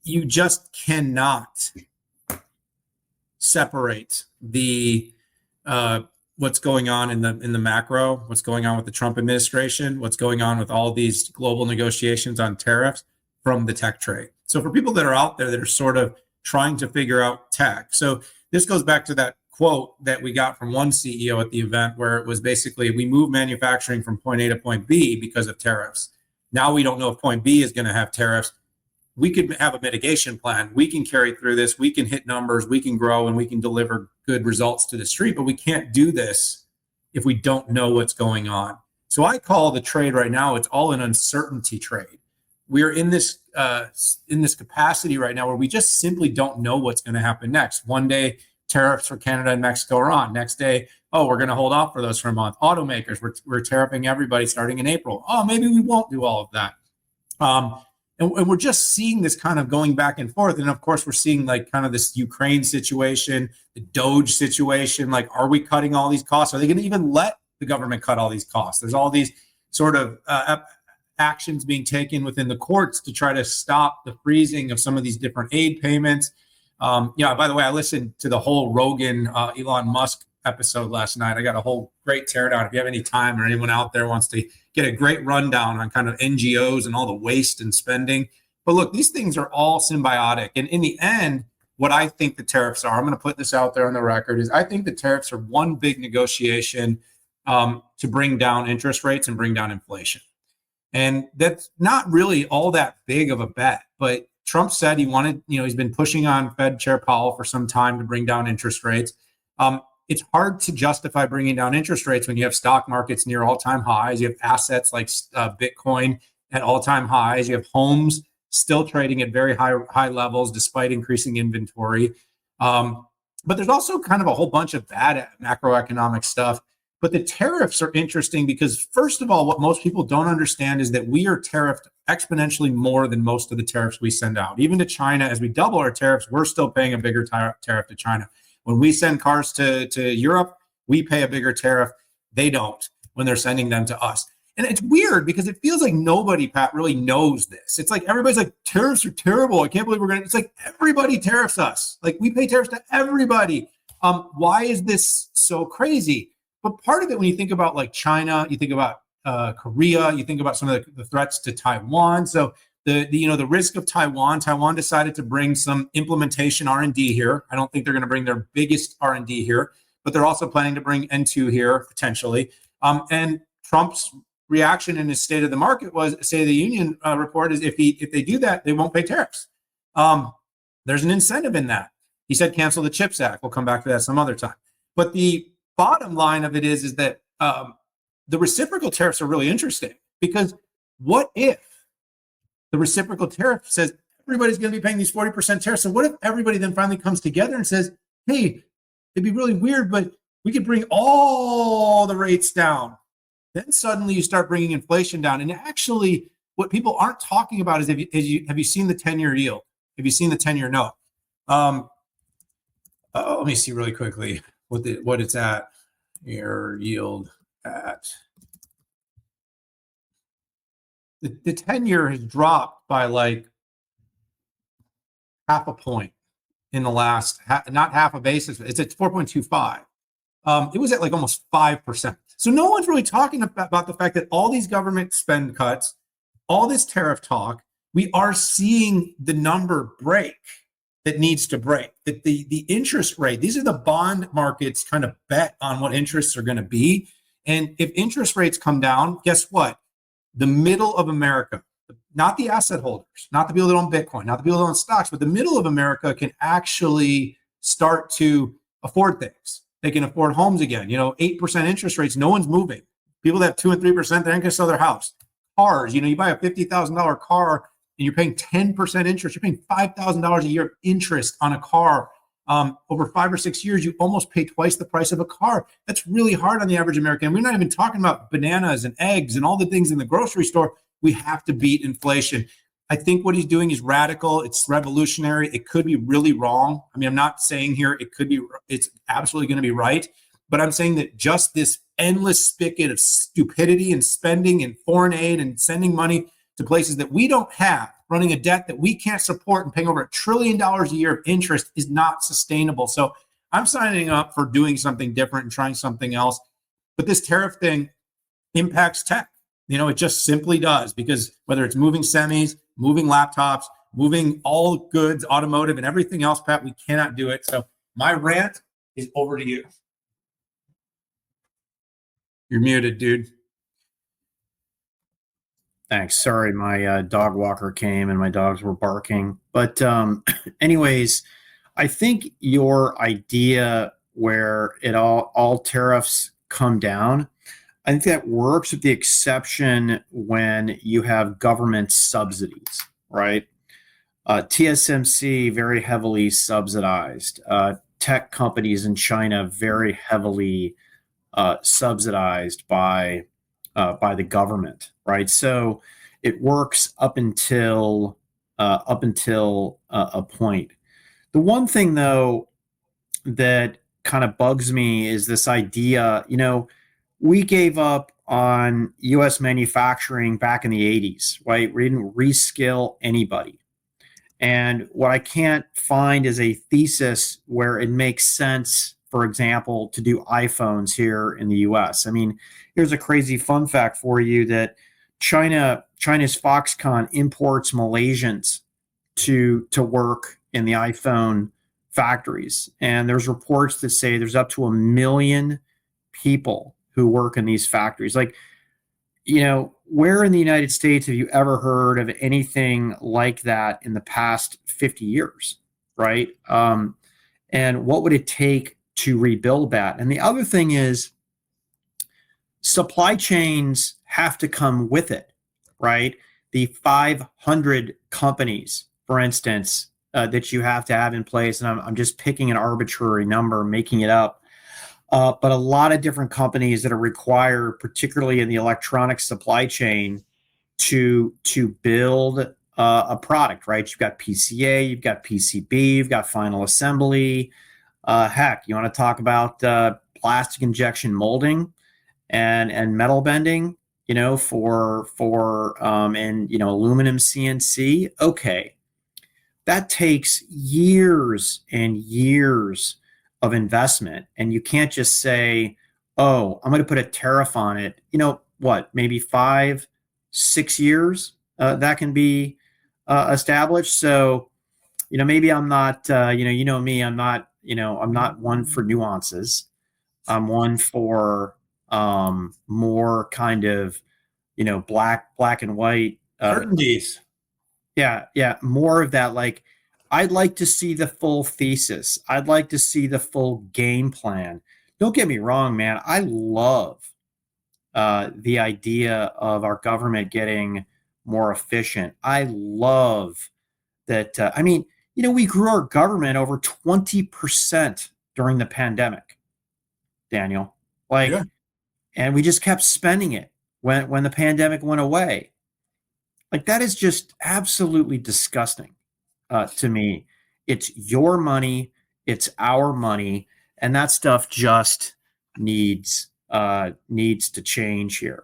you just cannot separate the what's going on in the macro, what's going on with the Trump administration, what's going on with all these global negotiations on tariffs from the tech trade. So for people that are out there that are sort of trying to figure out tech, so this goes back to that quote that we got from one CEO at the event where it was basically, we move manufacturing from point A to point B because of tariffs. Now we don't know if point B is going to have tariffs. We could have a mitigation plan. We can carry through this. We can hit numbers. We can grow and we can deliver good results to the street. But we can't do this if we don't know what's going on. So I call the trade right now, it's all an uncertainty trade. We're in this capacity right now where we just simply don't know what's going to happen next. One day, tariffs for Canada and Mexico are on. Next day, oh, we're going to hold off for those for a month. Automakers, we're tariffing everybody starting in April. Oh, maybe we won't do all of that. And we're just seeing this kind of going back and forth. And of course, we're seeing like kind of this Ukraine situation, the Doge situation. Like, are we cutting all these costs? Are they going to even let the government cut all these costs? There's all these sort of actions being taken within the courts to try to stop the freezing of some of these different aid payments. By the way, I listened to the whole Rogan, Elon Musk episode last night. I got a whole great teardown. If you have any time or anyone out there wants to get a great rundown on kind of NGOs and all the waste and spending. But look, these things are all symbiotic. And in the end, what I think the tariffs are, I'm going to put this out there on the record, is I think the tariffs are one big negotiation to bring down interest rates and bring down inflation. And that's not really all that big of a bet. But Trump said he wanted, he's been pushing on Fed Chair Powell for some time to bring down interest rates. It's hard to justify bringing down interest rates when you have stock markets near all-time highs. You have assets like Bitcoin at all-time highs. You have homes still trading at very high levels despite increasing inventory. But there's also kind of a whole bunch of bad macroeconomic stuff. But the tariffs are interesting because, first of all, what most people don't understand is that we are tariffed exponentially more than most of the tariffs we send out. Even to China, as we double our tariffs, we're still paying a bigger tariff to China. When we send cars to Europe, we pay a bigger tariff. They don't when they're sending them to us. And it's weird because it feels like nobody, Pat, really knows this. It's like everybody's like, tariffs are terrible. I can't believe we're going to. It's like everybody tariffs us. Like we pay tariffs to everybody. Why is this so crazy? But part of it, when you think about like China, you think about Korea, you think about some of the threats to Taiwan. So the risk of Taiwan decided to bring some implementation R&D here. I don't think they're going to bring their biggest R&D here, but they're also planning to bring N2 here potentially. And Trump's reaction in his State of the Market was, State of the Union report, is if they do that, they won't pay tariffs. There's an incentive in that. He said cancel the CHIPS Act. We'll come back to that some other time. But the bottom line of it is that the reciprocal tariffs are really interesting, because what if the reciprocal tariff says everybody's going to be paying these 40% tariffs? So what if everybody then finally comes together and says, hey, it'd be really weird, but we could bring all the rates down. Then suddenly you start bringing inflation down. And actually, what people aren't talking about is have you seen the 10-year yield? Have you seen the 10-year note? Let me see really quickly what it's at. Your yield at the 10-year has dropped by like half a point in the last, not half a basis. It's at 4.25. It was at like almost 5%. So no one's really talking about the fact that all these government spend cuts, all this tariff talk, we are seeing the number break that needs to break. That the interest rate, these are the bond markets kind of bet on what interests are going to be. And if interest rates come down, guess what? The middle of America, not the asset holders, not the people that own Bitcoin, not the people that own stocks, but the middle of America can actually start to afford things. They can afford homes again. 8% interest rates, no one's moving. People that have 2 and 3%, they're not going to sell their house. Cars, you buy a $50,000 car and you're paying 10% interest. You're paying $5,000 a year of interest on a car. Over 5 or 6 years, you almost pay twice the price of a car. That's really hard on the average American. And we're not even talking about bananas and eggs and all the things in the grocery store. We have to beat inflation. I think what he's doing is radical. It's revolutionary. It could be really wrong. I mean, I'm not saying here it's absolutely going to be right, but I'm saying that just this endless spigot of stupidity and spending and foreign aid and sending money to places that we don't have, running a debt that we can't support and paying over $1 trillion a year of interest is not sustainable. So I'm signing up for doing something different and trying something else. But this tariff thing impacts tech. It just simply does, because whether it's moving semis, moving laptops, moving all goods, automotive, and everything else, Pat, we cannot do it. So my rant is over to you. You're muted, dude. Thanks. Sorry, my dog walker came and my dogs were barking. But anyways, I think your idea where it all tariffs come down, I think that works with the exception when you have government subsidies, right? TSMC very heavily subsidized. Tech companies in China very heavily subsidized by the government, right? So it works up until a point. The one thing, though, that kind of bugs me is this idea. We gave up on U.S. manufacturing back in the 80s, right? We didn't reskill anybody. And what I can't find is a thesis where it makes sense, for example, to do iPhones here in the US. I mean, here's a crazy fun fact for you that China's Foxconn imports Malaysians to work in the iPhone factories. And there's reports that say there's up to 1 million people who work in these factories. Like, where in the United States have you ever heard of anything like that in the past 50 years, right? And what would it take to rebuild that? And the other thing is, supply chains have to come with it, right? The 500 companies, for instance, that you have to have in place, and I'm just picking an arbitrary number, making it up, but a lot of different companies that are required, particularly in the electronic supply chain, to build a product, right? You've got PCA, you've got PCB, you've got final assembly. Heck, you want to talk about plastic injection molding and metal bending, for aluminum CNC. Okay, that takes years and years of investment, and you can't just say, "Oh, I'm going to put a tariff on it." Maybe 5-6 years that can be established. So, maybe I'm not, me, I'm not one for nuances. I'm one for more kind of, black and white certainties. Yeah, more of that. Like, I'd like to see the full thesis. I'd like to see the full game plan. Don't get me wrong, man. I love the idea of our government getting more efficient. I love that. We grew our government over 20% during the pandemic, Daniel. Yeah. And we just kept spending it when the pandemic went away. Like, that is just absolutely disgusting to me. It's your money, it's our money, and that stuff just needs to change here.